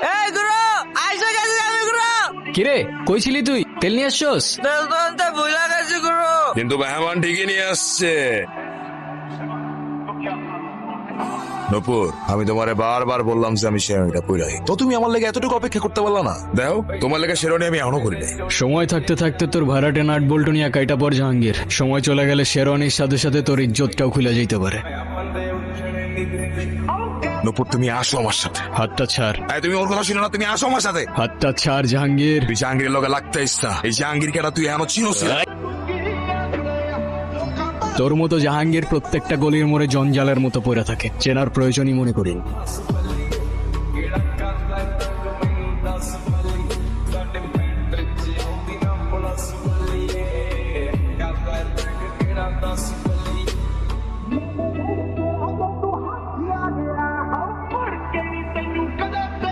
এই গুরু আইসা গেছি আমি গুরু। কিরে কই ছিলি তুই? তেল নিয়ে আসছস? তেল তো আনতে ভুলে গেছি গুরু। কিন্তু মেহমান ঠিকই নিয়ে আসছে। নপুর, আমি তোমারে বারবার বললাম যে আমি শেরওয়ানিটা পইরাই, তো তুমি আমার লেগে এতটুকু অপেক্ষা করতে পারলা না? দেখো তোমার লেগে শেরওয়ানি আমি এখনো করি নাই। সময় থাকতে থাকতে তোর ভাড়াটে নাট বল্টু নিয়ে কাইটা পর জাহাঙ্গীর। সময় চলে গেলে শেরওয়ানির সাথে সাথে তোর ইজ্জতটাও খুলে যেতে পারে। নপুর তুমি আসো আমার সাথে। হাতটা ছাড়, এই তুমি ওর কথা শুনো না, তুমি আসো আমার সাথে। হাতটা ছাড় জাহাঙ্গীর। তুই জাহাঙ্গীরের লগে লাগতে ইচ্ছা, এই জাহাঙ্গীর কেটা তুই এখনো চিনোস না? তোর মতো জাহাঙ্গীর প্রত্যেকটা গলির মোড়ে জঞ্জালের মতো পড়ে থাকে, চেনার প্রয়োজনই মনে করি।